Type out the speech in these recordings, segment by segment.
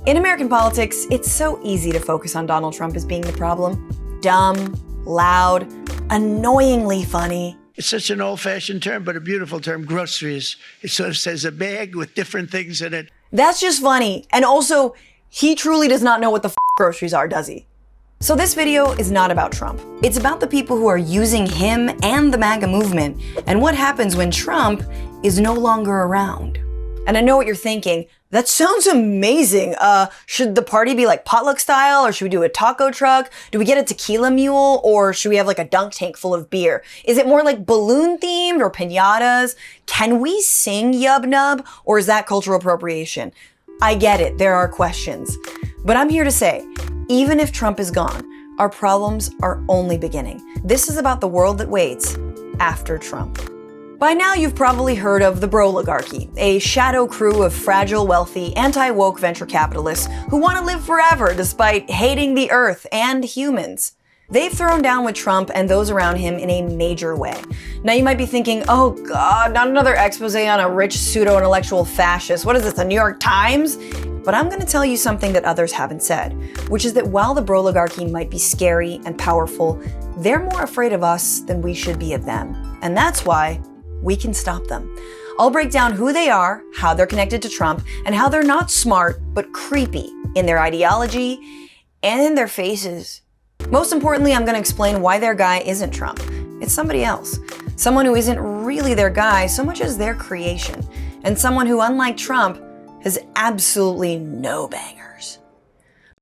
In American politics, it's so easy to focus on Donald Trump as being the problem. Dumb, loud, annoyingly funny. It's such an old-fashioned term, but a beautiful term, groceries. It sort of says a bag with different things in it. That's just funny. And also, he truly does not know what the groceries are, does he? So this video is not about Trump. It's about the people who are using him and the MAGA movement and what happens when Trump is no longer around. And I know what you're thinking. That sounds amazing. Should the party be like potluck style, or should we do a taco truck? Do we get a tequila mule, or should we have like a dunk tank full of beer? Is it more like balloon themed or piñatas? Can we sing Yub Nub, or is that cultural appropriation? I get it, there are questions. But I'm here to say, even if Trump is gone, our problems are only beginning. This is about the world that waits after Trump. By now you've probably heard of the BROLIGARCHY, a shadow crew of fragile, wealthy, anti-woke venture capitalists who want to live forever despite hating the earth and humans. They've thrown down with Trump and those around him in a major way. Now you might be thinking, oh God, not another expose on a rich pseudo-intellectual fascist. What is this, the New York Times? But I'm going to tell you something that others haven't said, which is that while the BROLIGARCHY might be scary and powerful, they're more afraid of us than we should be of them. And that's why we can stop them. I'll break down who they are, how they're connected to Trump, and how they're not smart, but creepy in their ideology and in their faces. Most importantly, I'm going to explain why their guy isn't Trump. It's somebody else. Someone who isn't really their guy so much as their creation. And someone who, unlike Trump, has absolutely no bangers.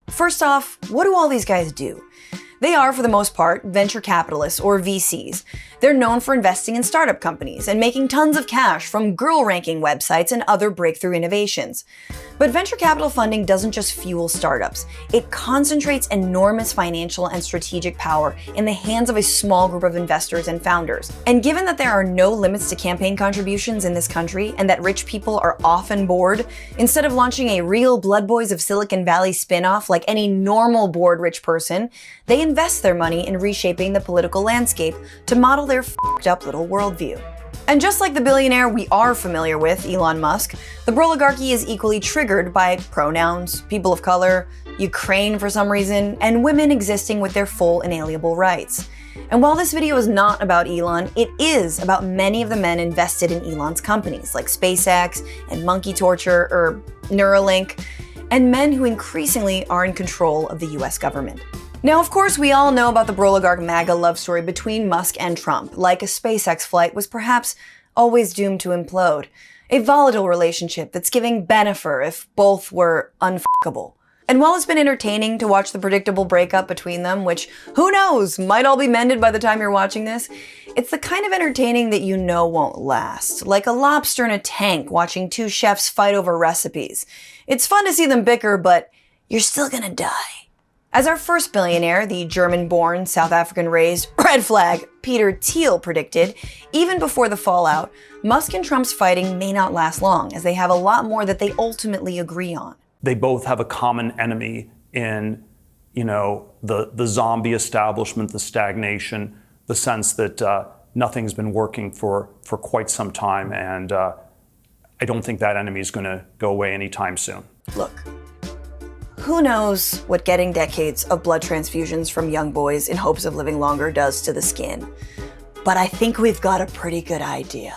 First off, what do all these guys do? They are, for the most part, venture capitalists, or VCs. They're known for investing in startup companies and making tons of cash from girl ranking websites and other breakthrough innovations. But venture capital funding doesn't just fuel startups. It concentrates enormous financial and strategic power in the hands of a small group of investors and founders. And given that there are no limits to campaign contributions in this country and that rich people are often bored, instead of launching a real Blood Boys of Silicon Valley spin-off like any normal bored rich person, they invest their money in reshaping the political landscape to model their f***ed up little worldview. And just like the billionaire we are familiar with, Elon Musk, the BROLIGARCHY is equally triggered by pronouns, people of color, Ukraine for some reason, and women existing with their full inalienable rights. And while this video is not about Elon, it is about many of the men invested in Elon's companies, like SpaceX and Monkey Torture or Neuralink, and men who increasingly are in control of the US government. Now, of course, we all know about the BROLIGARCH MAGA love story between Musk and Trump, like a SpaceX flight was perhaps always doomed to implode. A volatile relationship that's giving Bennifer if both were unfuckable. And while it's been entertaining to watch the predictable breakup between them, which, who knows, might all be mended by the time you're watching this, it's the kind of entertaining that you know won't last. Like a lobster in a tank watching two chefs fight over recipes. It's fun to see them bicker, but you're still gonna die. As our first billionaire, the German-born, South African-raised, red flag, Peter Thiel predicted, even before the fallout, Musk and Trump's fighting may not last long, as they have a lot more that they ultimately agree on. They both have a common enemy in, the zombie establishment, the stagnation, the sense that nothing's been working for quite some time, and I don't think that enemy is going to go away anytime soon. Look. Who knows what getting decades of blood transfusions from young boys in hopes of living longer does to the skin. But I think we've got a pretty good idea.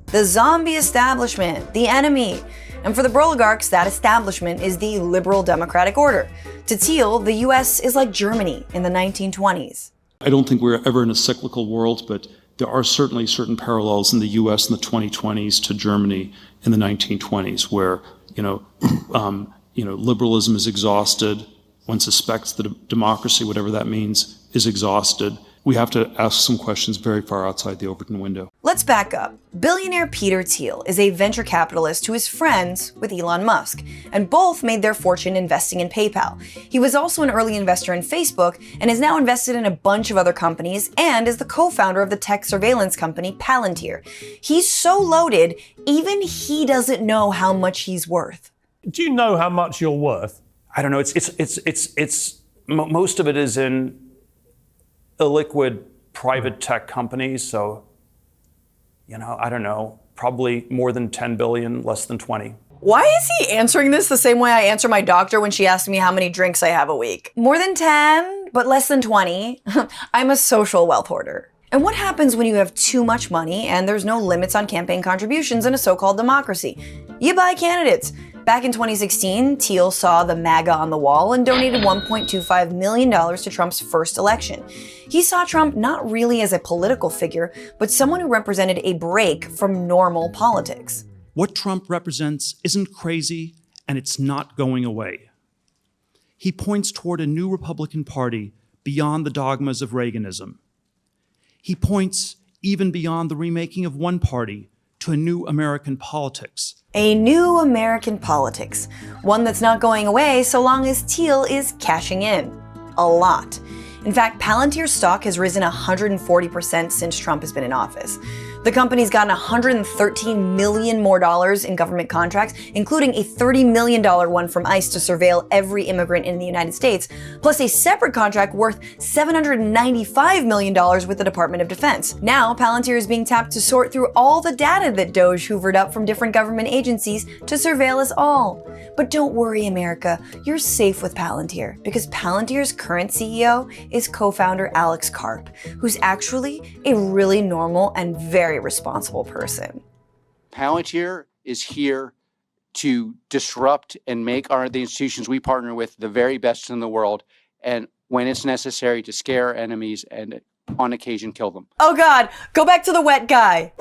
The zombie establishment, the enemy. And for the BROLIGARCHs, that establishment is the liberal democratic order. To Thiel, the US is like Germany in the 1920s. I don't think we're ever in a cyclical world, but there are certainly certain parallels in the US in the 2020s to Germany in the 1920s, where liberalism is exhausted. One suspects that democracy, whatever that means, is exhausted. We have to ask some questions very far outside the Overton window. Let's back up. Billionaire Peter Thiel is a venture capitalist who is friends with Elon Musk, and both made their fortune investing in PayPal. He was also an early investor in Facebook and is now invested in a bunch of other companies and is the co-founder of the tech surveillance company Palantir. He's so loaded, even he doesn't know how much he's worth. Do you know how much you're worth? I don't know. It's most of it is in illiquid private tech companies. So, I don't know, probably more than 10 billion, less than 20. Why is he answering this the same way I answer my doctor when she asks me how many drinks I have a week? More than 10, but less than 20. I'm a social wealth hoarder. And what happens when you have too much money and there's no limits on campaign contributions in a so-called democracy? You buy candidates. Back in 2016, THIEL saw the MAGA on the wall and donated $1.25 million to Trump's first election. He saw Trump not really as a political figure, but someone who represented a break from normal politics. What Trump represents isn't crazy, and it's not going away. He points toward a new Republican Party beyond the dogmas of Reaganism. He points even beyond the remaking of one party to a new American politics. A new American politics. One that's not going away so long as THIEL is cashing in. A lot. In fact, Palantir's stock has risen 140% since Trump has been in office. The company's gotten $113 million more in government contracts, including a $30 million one from ICE to surveil every immigrant in the United States, plus a separate contract worth $795 million with the Department of Defense. Now, Palantir is being tapped to sort through all the data that DOGE hoovered up from different government agencies to surveil us all. But don't worry, America, you're safe with Palantir, because Palantir's current CEO is co-founder Alex Karp, who's actually a really normal and very responsible person. Palantir is here to disrupt and make the institutions we partner with the very best in the world, and when it's necessary, to scare enemies and on occasion kill them. Oh God, go back to the wet guy.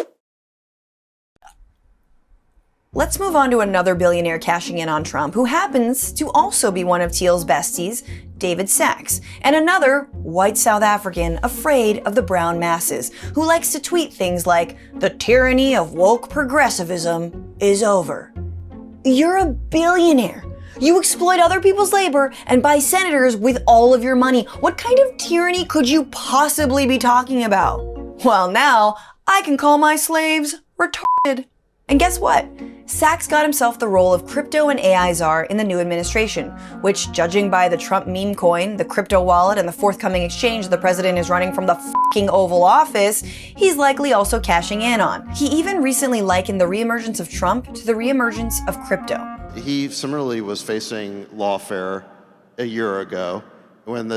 Let's move on to another billionaire cashing in on Trump, who happens to also be one of THIEL's besties, David Sachs, and another white South African afraid of the brown masses, who likes to tweet things like, "The tyranny of woke progressivism is over." You're a billionaire. You exploit other people's labor and buy senators with all of your money. What kind of tyranny could you possibly be talking about? Well, now I can call my slaves retarded. And guess what? Sachs got himself the role of crypto and AI czar in the new administration, which, judging by the Trump meme coin, the crypto wallet, and the forthcoming exchange the president is running from the fucking Oval Office, he's likely also cashing in on. He even recently likened the reemergence of Trump to the reemergence of crypto. He similarly was facing lawfare a year ago when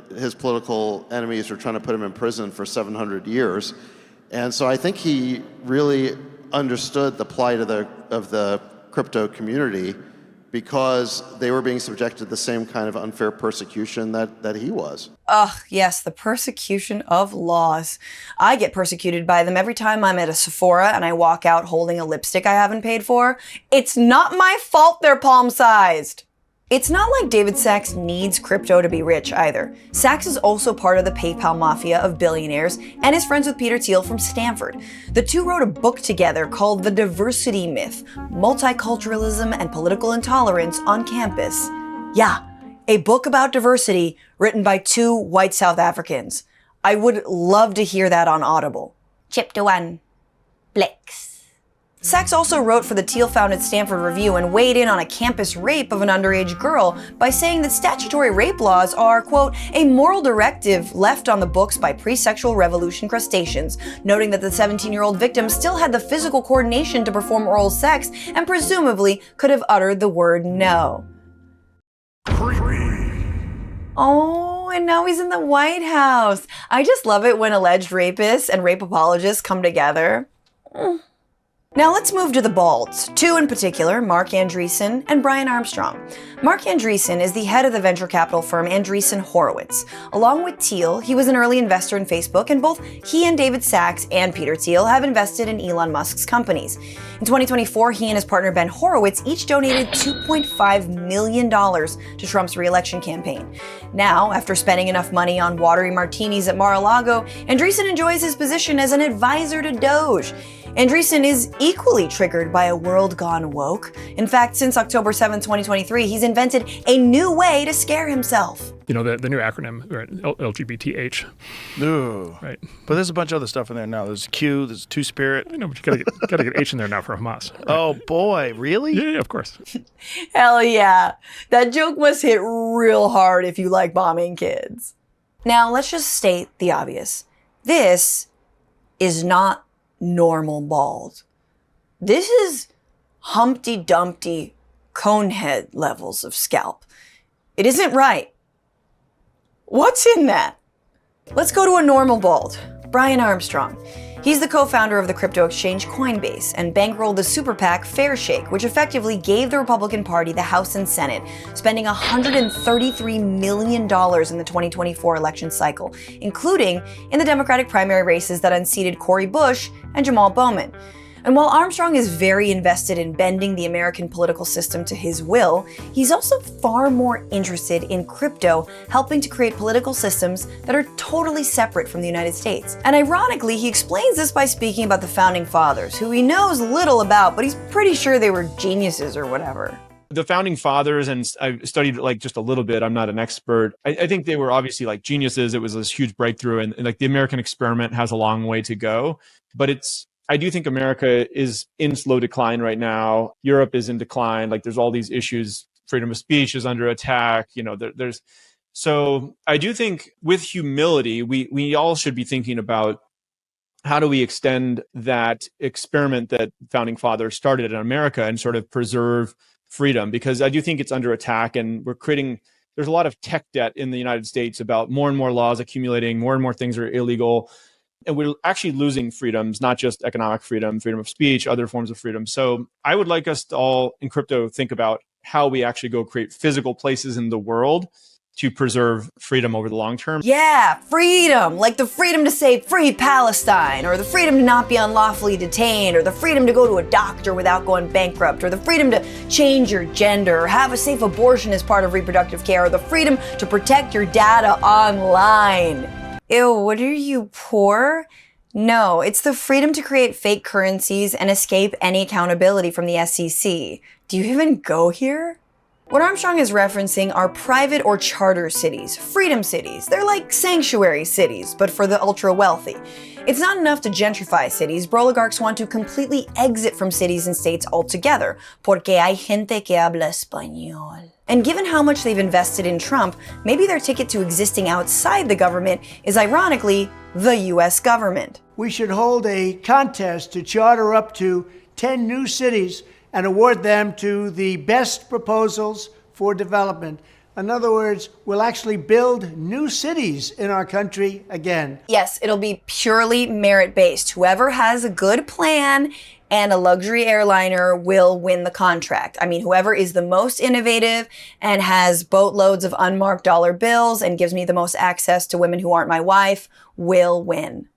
his political enemies were trying to put him in prison for 700 years. And so I think he really understood the plight of the crypto community, because they were being subjected to the same kind of unfair persecution that he was. Ugh, yes, the persecution of laws. I get persecuted by them every time I'm at a Sephora and I walk out holding a lipstick I haven't paid for. It's not my fault they're palm-sized. It's not like David Sachs needs crypto to be rich either. Sachs is also part of the PayPal mafia of billionaires and is friends with Peter Thiel from Stanford. The two wrote a book together called The Diversity Myth: Multiculturalism and Political Intolerance on Campus. Yeah, a book about diversity written by two white South Africans. I would love to hear that on Audible. Chapter 1. Blix. Sachs also wrote for the Thiel-founded Stanford Review and weighed in on a campus rape of an underage girl by saying that statutory rape laws are, quote, a moral directive left on the books by pre-sexual revolution crustaceans, noting that the 17-year-old victim still had the physical coordination to perform oral sex and presumably could have uttered the word no. Oh, and now he's in the White House. I just love it when alleged rapists and rape apologists come together. Now let's move to the balds, two in particular, Marc Andreessen and Brian Armstrong. Marc Andreessen is the head of the venture capital firm Andreessen Horowitz. Along with Thiel, he was an early investor in Facebook, and both he and David Sachs and Peter Thiel have invested in Elon Musk's companies. In 2024, he and his partner Ben Horowitz each donated $2.5 million to Trump's re-election campaign. Now, after spending enough money on watery martinis at Mar-a-Lago, Andreessen enjoys his position as an advisor to DOGE. Andreessen is equally triggered by a world gone woke. In fact, since October 7, 2023, he's invented a new way to scare himself. You know, the new acronym, right? LGBTH. Ooh. Right. But there's a bunch of other stuff in there now. There's Q, there's Two-Spirit. I know, but you gotta get H in there now for Hamas. Right? Oh, boy. Really? Yeah, of course. Hell yeah. That joke must hit real hard if you like bombing kids. Now, let's just state the obvious. This is not normal bald. This is Humpty Dumpty conehead levels of scalp. It isn't right. What's in that? Let's go to a normal bald, Brian Armstrong. He's the co-founder of the crypto exchange Coinbase and bankrolled the super PAC Fair Shake, which effectively gave the Republican Party the House and Senate, spending $133 million in the 2024 election cycle, including in the Democratic primary races that unseated Cori Bush and Jamal Bowman. And while Armstrong is very invested in bending the American political system to his will, he's also far more interested in crypto helping to create political systems that are totally separate from the United States. And ironically, he explains this by speaking about the Founding Fathers, who he knows little about, but he's pretty sure they were geniuses or whatever. The Founding Fathers, and I studied like just a little bit, I'm not an expert. I think they were obviously like geniuses. It was this huge breakthrough, and like the American experiment has a long way to go, but I do think America is in slow decline right now. Europe is in decline. Like there's all these issues. Freedom of speech is under attack. You know, so I do think with humility, we all should be thinking about how do we extend that experiment that Founding Fathers started in America and sort of preserve freedom, because I do think it's under attack, and there's a lot of tech debt in the United States about more and more laws accumulating, more and more things are illegal. And we're actually losing freedoms, not just economic freedom, freedom of speech, other forms of freedom. So I would like us to all in crypto think about how we actually go create physical places in the world to preserve freedom over the long term. Yeah, freedom, like the freedom to say free Palestine, or the freedom to not be unlawfully detained, or the freedom to go to a doctor without going bankrupt, or the freedom to change your gender, or have a safe abortion as part of reproductive care, or the freedom to protect your data online. Ew, what are you, poor? No, it's the freedom to create fake currencies and escape any accountability from the SEC. Do you even go here? What Armstrong is referencing are private or charter cities, freedom cities. They're like sanctuary cities, but for the ultra-wealthy. It's not enough to gentrify cities. Broligarchs want to completely exit from cities and states altogether, porque hay gente que habla español. And given how much they've invested in Trump, maybe their ticket to existing outside the government is ironically the US government. We should hold a contest to charter up to 10 new cities and award them to the best proposals for development. In other words, we'll actually build new cities in our country again. Yes, it'll be purely merit-based. Whoever has a good plan and a luxury airliner will win the contract. I mean, whoever is the most innovative and has boatloads of unmarked dollar bills and gives me the most access to women who aren't my wife will win.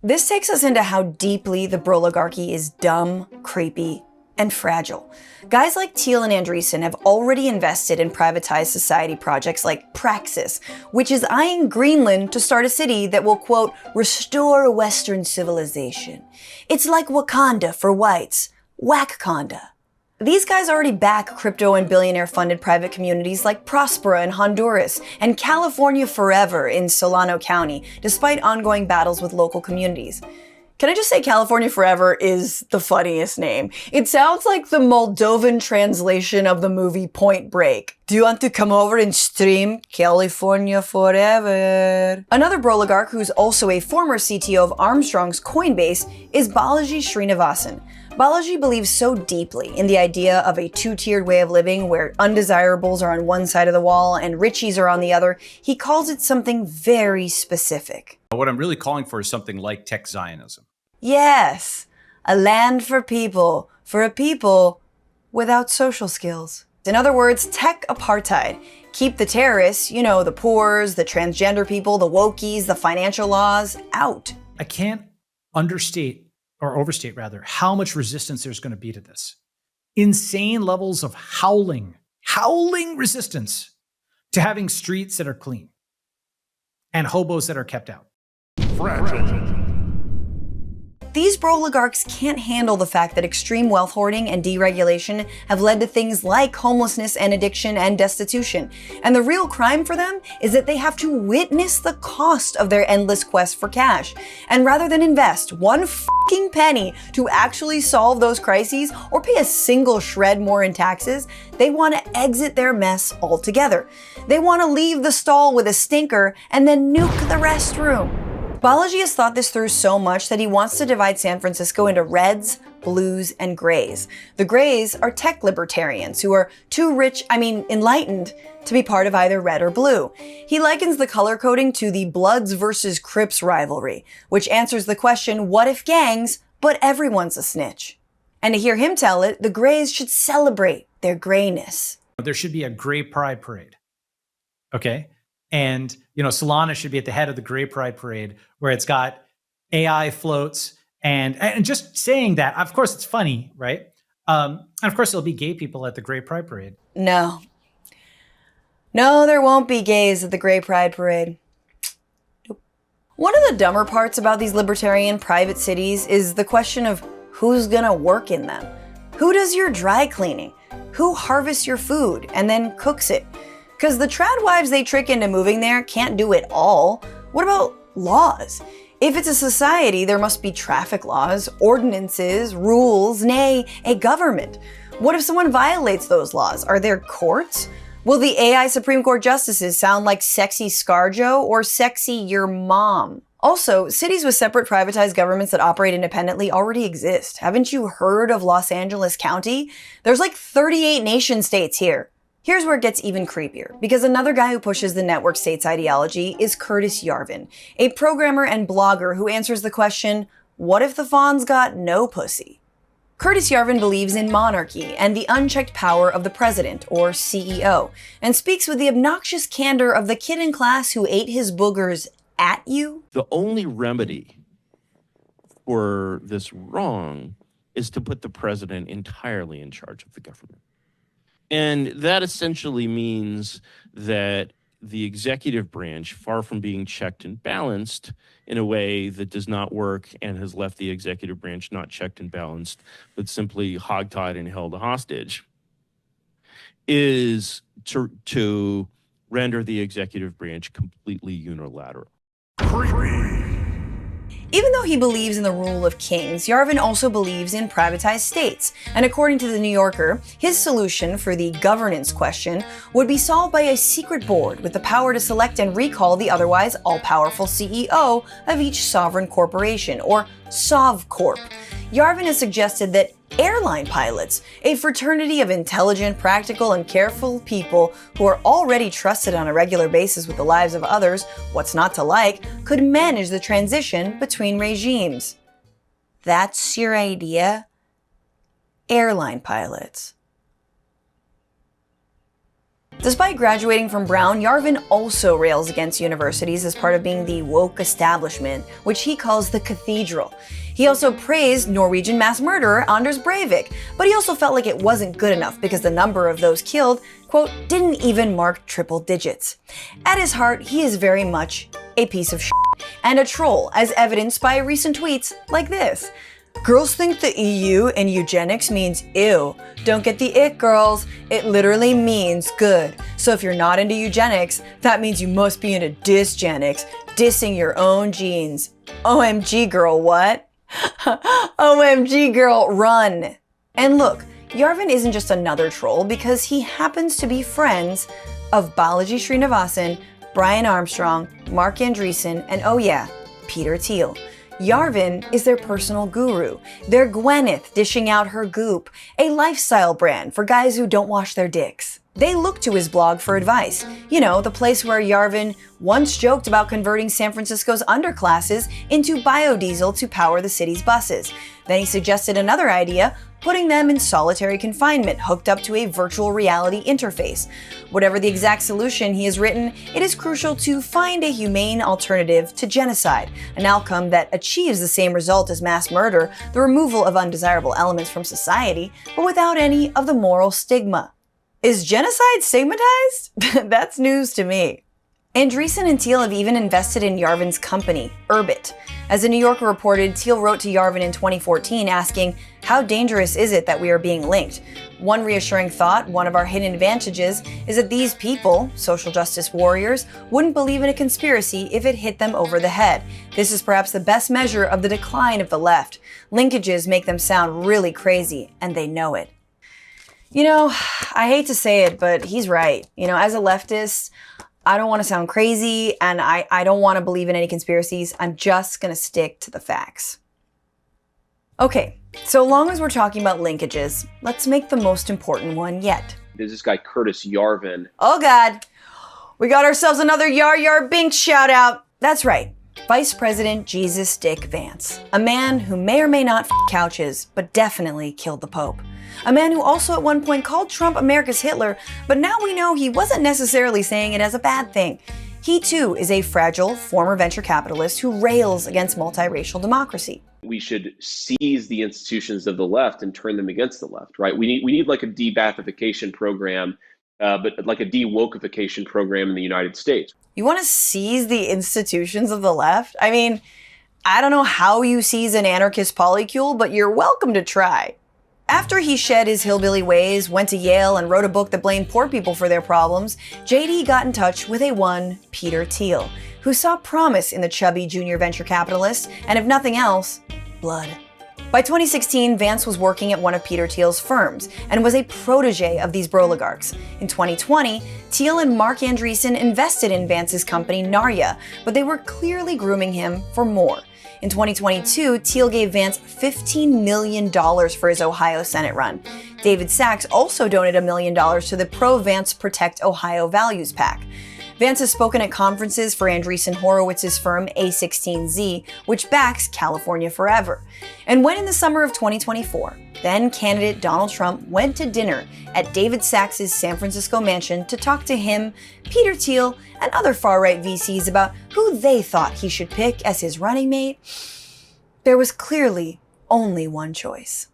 This takes us into how deeply the broligarchy is dumb, creepy, and fragile. Guys like THIEL and ANDREESSEN have already invested in privatized society projects like Praxis, which is eyeing Greenland to start a city that will, quote, restore Western civilization. It's like Wakanda for whites. Wakanda. These guys already back crypto and billionaire-funded private communities like Prospera in Honduras and California Forever in Solano County, despite ongoing battles with local communities. Can I just say California Forever is the funniest name? It sounds like the Moldovan translation of the movie Point Break. Do you want to come over and stream California Forever? Another broligarch who's also a former CTO of Armstrong's Coinbase is BALAJI Srinivasan. BALAJI believes so deeply in the idea of a two-tiered way of living where undesirables are on one side of the wall and richies are on the other. He calls it something very specific. What I'm really calling for is something like tech Zionism. Yes, a land for a people without social skills. In other words, tech apartheid. Keep the terrorists, you know, the poors, the transgender people, the wokies, the financial laws, out. I can't overstate how much resistance there's going to be to this. Insane levels of howling resistance to having streets that are clean and hobos that are kept out. These broligarchs can't handle the fact that extreme wealth hoarding and deregulation have led to things like homelessness and addiction and destitution. And the real crime for them is that they have to witness the cost of their endless quest for cash. And rather than invest one fucking penny to actually solve those crises or pay a single shred more in taxes, they want to exit their mess altogether. They want to leave the stall with a stinker and then nuke the restroom. Balaji has thought this through so much that he wants to divide San Francisco into reds, blues, and grays. The grays are tech libertarians who are too rich, enlightened, to be part of either red or blue. He likens the color coding to the Bloods versus Crips rivalry, which answers the question, what if gangs, but everyone's a snitch? And to hear him tell it, the grays should celebrate their grayness. There should be a gray pride parade, okay? And, Solana should be at the head of the gray pride parade where it's got AI floats and just saying that, of course, it's funny, right? And of course, there'll be gay people at the gray pride parade. No, there won't be gays at the gray pride parade. Nope. One of the dumber parts about these libertarian private cities is the question of who's gonna work in them. Who does your dry cleaning? Who harvests your food and then cooks it? Because the trad wives they trick into moving there can't do it all. What about laws? If it's a society, there must be traffic laws, ordinances, rules, nay, a government. What if someone violates those laws? Are there courts? Will the AI Supreme Court justices sound like sexy ScarJo or sexy your mom? Also, cities with separate privatized governments that operate independently already exist. Haven't you heard of Los Angeles County? There's like 38 nation states here. Here's where it gets even creepier, because another guy who pushes the network states ideology is Curtis Yarvin, a programmer and blogger who answers the question, what if the fawns got no pussy? Curtis Yarvin believes in monarchy and the unchecked power of the president, or CEO, and speaks with the obnoxious candor of the kid in class who ate his boogers at you. The only remedy for this wrong is to put the president entirely in charge of the government. And that essentially means that the executive branch, far from being checked and balanced in a way that does not work and has left the executive branch not checked and balanced, but simply hogtied and held hostage, is to render the executive branch completely unilateral. Even though he believes in the rule of kings, Yarvin also believes in privatized states. And according to The New Yorker, his solution for the governance question would be solved by a secret board with the power to select and recall the otherwise all-powerful CEO of each sovereign corporation, or SovCorp. Yarvin has suggested that airline pilots, a fraternity of intelligent, practical, and careful people who are already trusted on a regular basis with the lives of others, what's not to like, could manage the transition between regimes. That's your idea? Airline pilots. Despite graduating from Brown, Yarvin also rails against universities as part of being the woke establishment, which he calls the cathedral. He also praised Norwegian mass murderer Anders Breivik, but he also felt like it wasn't good enough because the number of those killed, quote, didn't even mark triple digits. At his heart, he is very much a piece of shit and a troll, as evidenced by recent tweets like this. Girls think the EU and eugenics means ew. Don't get the ick, girls. It literally means good. So if you're not into eugenics, that means you must be into dysgenics, dissing your own genes. OMG, girl, what? OMG, girl, run. And look, Yarvin isn't just another troll because he happens to be friends of BALAJI Srinivasan, BRYAN Armstrong, Mark Andreessen, and oh yeah, Peter Thiel. Yarvin is their personal guru, their Gwyneth dishing out her goop, a lifestyle brand for guys who don't wash their dicks. They look to his blog for advice. You know, the place where Yarvin once joked about converting San Francisco's underclasses into biodiesel to power the city's buses. Then he suggested another idea, putting them in solitary confinement, hooked up to a virtual reality interface. Whatever the exact solution he has written, it is crucial to find a humane alternative to genocide, an outcome that achieves the same result as mass murder, the removal of undesirable elements from society, but without any of the moral stigma. Is genocide stigmatized? That's news to me. Andreessen and Thiel have even invested in Yarvin's company, Urbit. As the New Yorker reported, Thiel wrote to Yarvin in 2014 asking, how dangerous is it that we are being linked? One reassuring thought, one of our hidden advantages, is that these people, social justice warriors, wouldn't believe in a conspiracy if it hit them over the head. This is perhaps the best measure of the decline of the left. Linkages make them sound really crazy, and they know it. You know, I hate to say it, but he's right. You know, as a leftist, I don't want to sound crazy, and I don't want to believe in any conspiracies. I'm just going to stick to the facts. Okay, so long as we're talking about linkages, let's make the most important one yet. There's this guy, Curtis Yarvin. Oh God, we got ourselves another Yar Binks shout out. That's right, Vice President Jesus Dick Vance. A man who may or may not f couches, but definitely killed the Pope. A man who also at one point called Trump America's Hitler, but now we know he wasn't necessarily saying it as a bad thing. He too is a fragile former venture capitalist who rails against multiracial democracy. We should seize the institutions of the left and turn them against the left, right? We need like a de-Bathification program, but like a de-wokeification program in the United States. You want to seize the institutions of the left? I mean, I don't know how you seize an anarchist polycule, but you're welcome to try. After he shed his hillbilly ways, went to Yale, and wrote a book that blamed poor people for their problems, JD got in touch with a one Peter Thiel, who saw promise in the chubby junior venture capitalist, and if nothing else, blood. By 2016, Vance was working at one of Peter Thiel's firms and was a protege of these broligarchs. In 2020, Thiel and Marc Andreessen invested in Vance's company Narya, but they were clearly grooming him for more. In 2022, Thiel gave Vance $15 million for his Ohio Senate run. David Sachs also donated $1 million to the pro-Vance Protect Ohio Values PAC. Vance has spoken at conferences for Andreessen Horowitz's firm A16Z, which backs California Forever. And when in the summer of 2024, then candidate Donald Trump went to dinner at David Sachs's San Francisco mansion to talk to him, Peter Thiel, and other far-right VCs about who they thought he should pick as his running mate, there was clearly only one choice.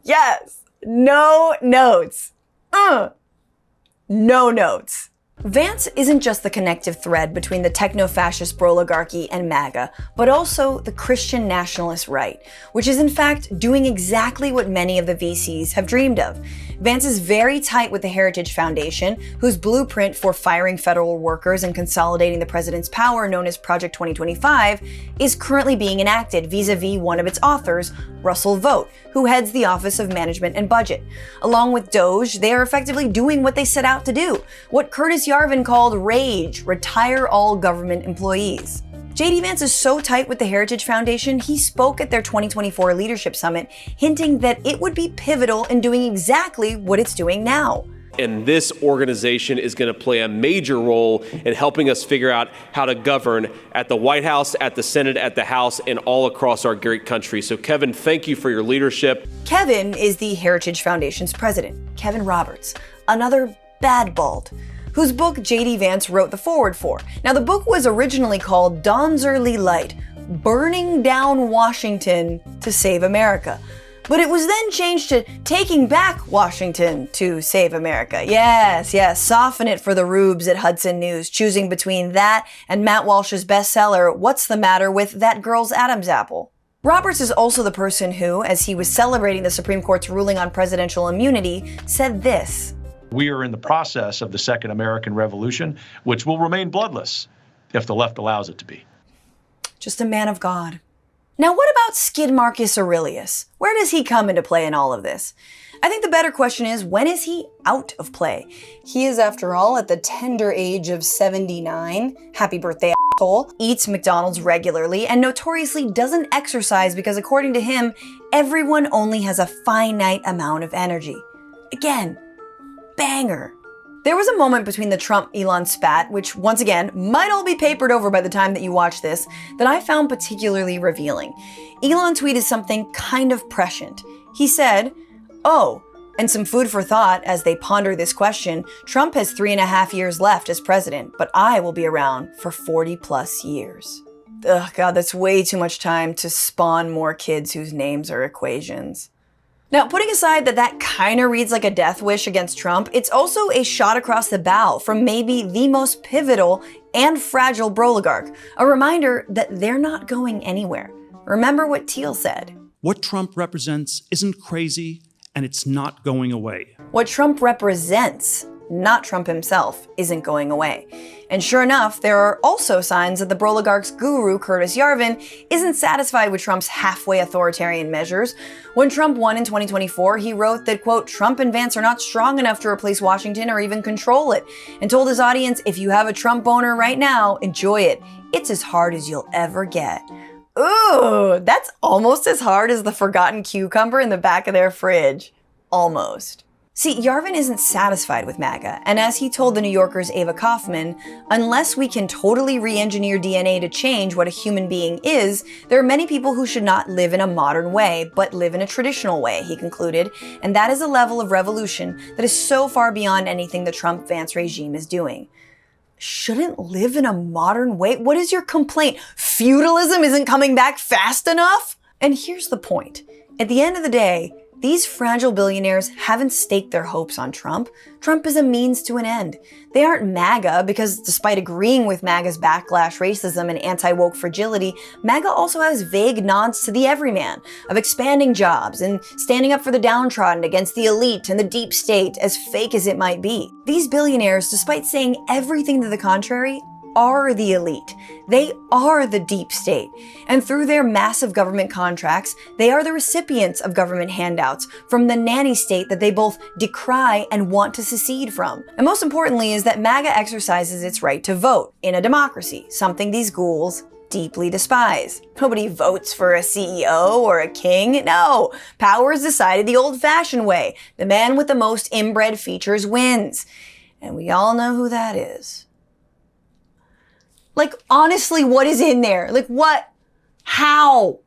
Yes! No notes. No notes. Vance isn't just the connective thread between the techno-fascist broligarchy and MAGA, but also the Christian nationalist right, which is in fact doing exactly what many of the VCs have dreamed of. Vance is very tight with the Heritage Foundation, whose blueprint for firing federal workers and consolidating the president's power, known as Project 2025, is currently being enacted vis-a-vis one of its authors, Russell Vought, who heads the Office of Management and Budget. Along with DOGE, they are effectively doing what they set out to do, what Curtis Yarvin called RAGE, retire all government employees. JD Vance is so tight with the Heritage Foundation, he spoke at their 2024 Leadership Summit, hinting that it would be pivotal in doing exactly what it's doing now. And this organization is going to play a major role in helping us figure out how to govern at the White House, at the Senate, at the House, and all across our great country. So Kevin, thank you for your leadership. Kevin is the Heritage Foundation's president, Kevin Roberts, another bad bald, whose book JD Vance wrote the foreword for. Now, the book was originally called Dawn's Early Light, Burning Down Washington to Save America. But it was then changed to Taking Back Washington to Save America. Yes, soften it for the rubes at Hudson News, choosing between that and Matt Walsh's bestseller, What's the Matter with That Girl's Adam's Apple? Roberts is also the person who, as he was celebrating the Supreme Court's ruling on presidential immunity, said this. We are in the process of the Second American Revolution, which will remain bloodless if the left allows it to be. Just a man of God. Now, what about Skid Marcus Aurelius? Where does he come into play in all of this? I think the better question is, when is he out of play? He is, after all, at the tender age of 79, happy birthday, asshole, eats McDonald's regularly, and notoriously doesn't exercise because, according to him, everyone only has a finite amount of energy. Again, banger. There was a moment between the Trump-Elon spat, which once again might all be papered over by the time that you watch this, that I found particularly revealing. Elon tweeted something kind of prescient. He said, "Oh, and some food for thought as they ponder this question, Trump has 3.5 years left as president, but I will be around for 40 plus years." Ugh, God, that's way too much time to spawn more kids whose names are equations. Now, putting aside that that kinda reads like a death wish against Trump, it's also a shot across the bow from maybe the most pivotal and fragile broligarch, a reminder that they're not going anywhere. Remember what Thiel said. What Trump represents isn't crazy, and it's not going away. What Trump represents not Trump himself, isn't going away. And sure enough, there are also signs that the Broligarch's guru, Curtis Yarvin, isn't satisfied with Trump's halfway authoritarian measures. When Trump won in 2024, he wrote that, quote, Trump and Vance are not strong enough to replace Washington or even control it, and told his audience, if you have a Trump boner right now, enjoy it. It's as hard as you'll ever get. Ooh, that's almost as hard as the forgotten cucumber in the back of their fridge. Almost. See, Yarvin isn't satisfied with MAGA, and as he told the New Yorker's Ava Kaufman, unless we can totally re-engineer DNA to change what a human being is, there are many people who should not live in a modern way, but live in a traditional way, he concluded, and that is a level of revolution that is so far beyond anything the Trump-Vance regime is doing. Shouldn't live in a modern way? What is your complaint? Feudalism isn't coming back fast enough? And here's the point. At the end of the day, these fragile billionaires haven't staked their hopes on Trump. Trump is a means to an end. They aren't MAGA because despite agreeing with MAGA's backlash racism and anti-woke fragility, MAGA also has vague nods to the everyman, of expanding jobs and standing up for the downtrodden against the elite and the deep state, as fake as it might be. These billionaires, despite saying everything to the contrary, are the elite. They are the deep state. And through their massive government contracts, they are the recipients of government handouts from the nanny state that they both decry and want to secede from. And most importantly is that MAGA exercises its right to vote in a democracy, something these ghouls deeply despise. Nobody votes for a CEO or a king. No, power is decided the old-fashioned way. The man with the most inbred features wins. And we all know who that is. Like, honestly, what is in there? Like, what? How?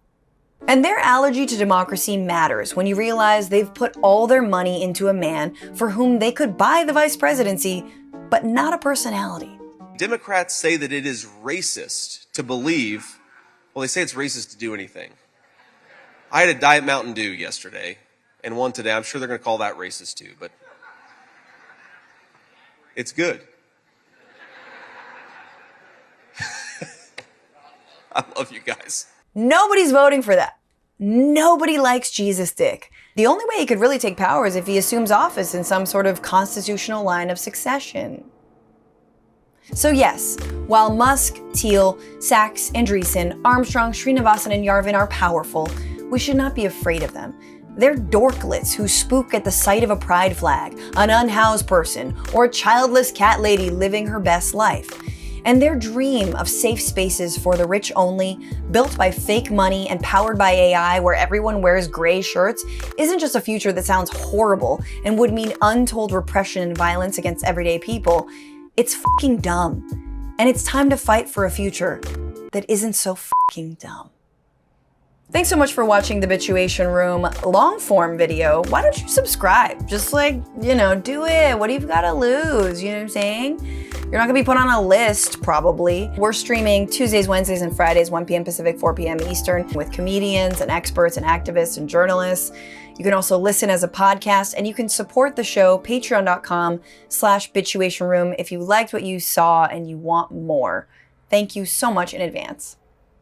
And their allergy to democracy matters when you realize they've put all their money into a man for whom they could buy the vice presidency, but not a personality. Democrats say that it is racist to believe, well, they say it's racist to do anything. I had a Diet Mountain Dew yesterday and one today. I'm sure they're going to call that racist too, but it's good. I love you guys. Nobody's voting for that. Nobody likes Jesus Dick. The only way he could really take power is if he assumes office in some sort of constitutional line of succession. So yes, while Musk, Thiel, Sachs, Andreessen, Armstrong, Srinivasan, and Yarvin are powerful, we should not be afraid of them. They're dorklets who spook at the sight of a pride flag, an unhoused person, or a childless cat lady living her best life. And their dream of safe spaces for the rich only, built by fake money and powered by AI where everyone wears gray shirts, isn't just a future that sounds horrible and would mean untold repression and violence against everyday people. It's fucking dumb. And it's time to fight for a future that isn't so fucking dumb. Thanks so much for watching the Bitchuation Room long form video. Why don't you subscribe? Just like, you know, do it. What do you gotta lose? You know what I'm saying? You're not gonna be put on a list, probably. We're streaming Tuesdays, Wednesdays, and Fridays, 1 p.m. Pacific, 4 p.m. Eastern, with comedians and experts and activists and journalists. You can also listen as a podcast, and you can support the show, patreon.com/Bitchuation Room, if you liked what you saw and you want more. Thank you so much in advance.